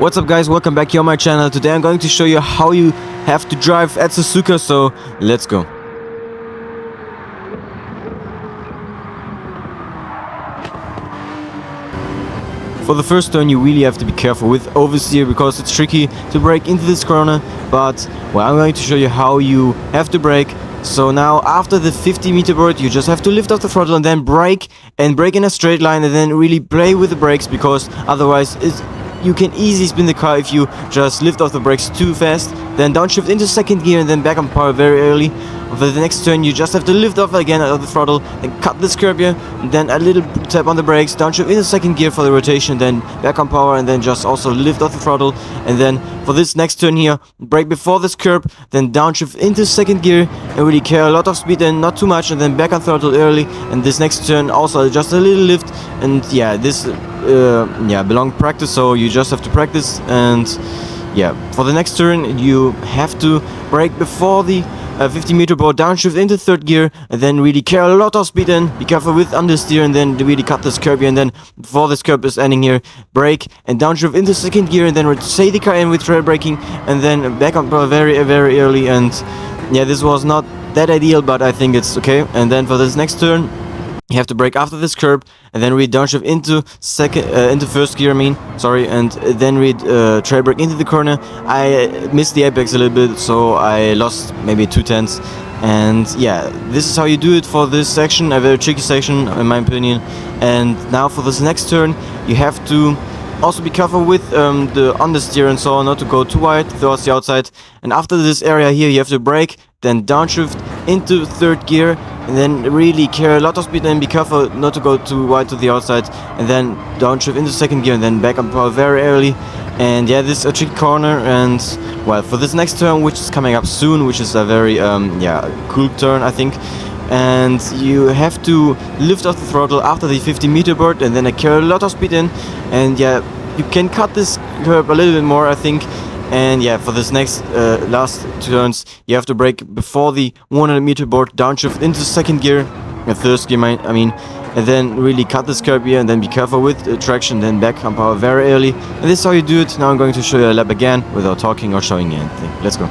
What's up guys, welcome back here on my channel. Today I'm going to show you how you have to drive at Suzuka, so let's go. For the first turn you really have to be careful with oversteer because it's tricky to brake into this corner, but well, I'm going to show you how you have to brake. So now after the 50-meter board you just have to lift off the throttle and then brake in a straight line and then really play with the brakes, because otherwise you can easily spin the car if you just lift off the brakes too fast. Then downshift into second gear and then back on power very early. For the next turn you just have to lift off again out of the throttle and cut this curb here, and then a little tap on the brakes, downshift into second gear for the rotation, then back on power and then just also lift off the throttle. And then for this next turn here, brake before this curb, then downshift into second gear and really carry a lot of speed and not too much, and then back on throttle early. And this next turn also just a little lift, and yeah, this belongs practice, so you just have to practice. And yeah, for the next turn you have to brake before the 50-meter board, downshift into third gear and then really carry a lot of speed in, be careful with understeer and then really cut this curb here, and then before this curb is ending here, brake and downshift into second gear and then rotate the car in with trail braking and then back on power very early. And yeah, this was not that ideal, but I think it's okay. And then for this next turn you have to brake after this curb and then read downshift into first gear, and then read trail brake into the corner. I missed the apex a little bit, so I lost maybe 2/10. And yeah, this is how you do it for this section, a very tricky section in my opinion. And now for this next turn you have to also be careful with the understeer and so on, not to go too wide towards the outside. And after this area here you have to brake, then downshift into third gear and then really carry a lot of speed and be careful not to go too wide to the outside, and then downshift into second gear and then back on power very early. And yeah, this is a tricky corner. And well, for this next turn, which is coming up soon, which is a very cool turn I think, and you have to lift off the throttle after the 50-meter board and then carry a lot of speed in. And yeah, you can cut this curb a little bit more I think. And yeah, for this next last turns you have to brake before the 100-meter board, downshift into second gear, third gear and then really cut this curb here and then be careful with traction, then back on power very early. And this is how you do it. Now I'm going to show you a lap again without talking or showing you anything. Let's go.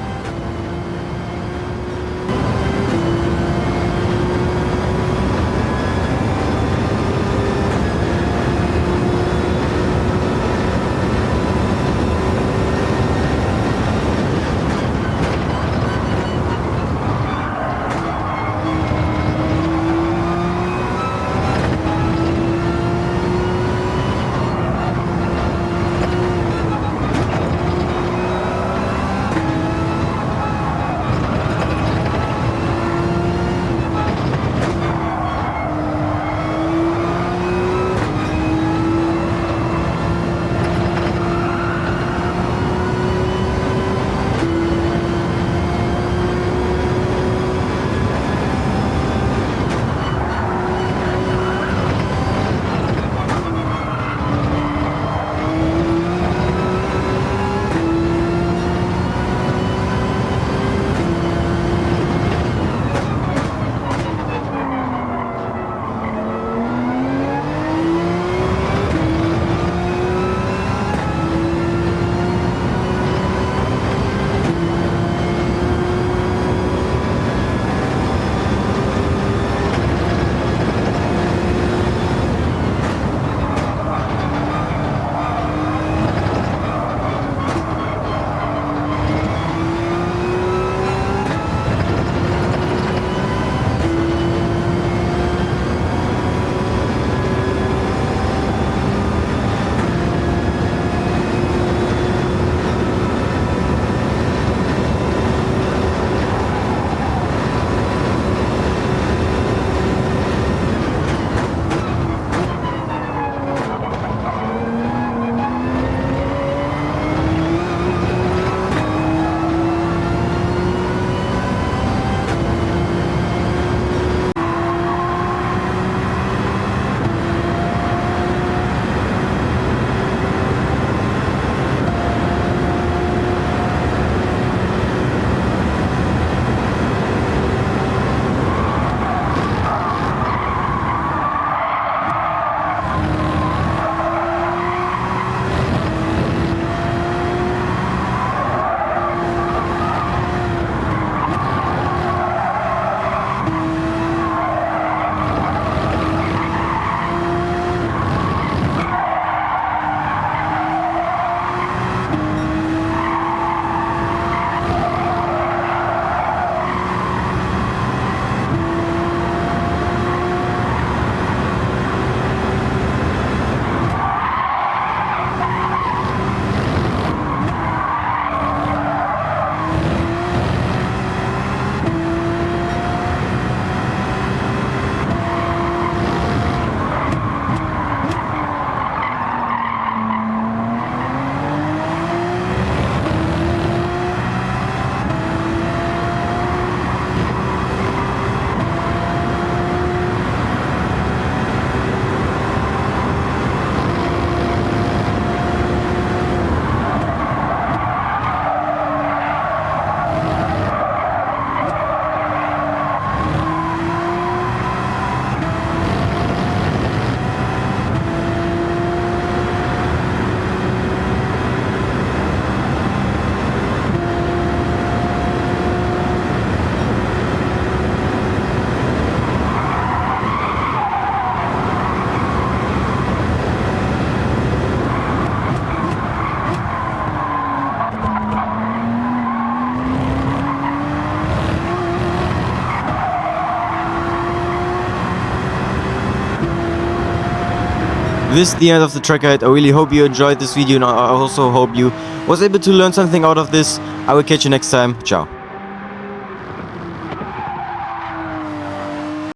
this is the end of the track guide. I really hope you enjoyed this video, and I also hope you was able to learn something out of this. I will catch you next time. Ciao.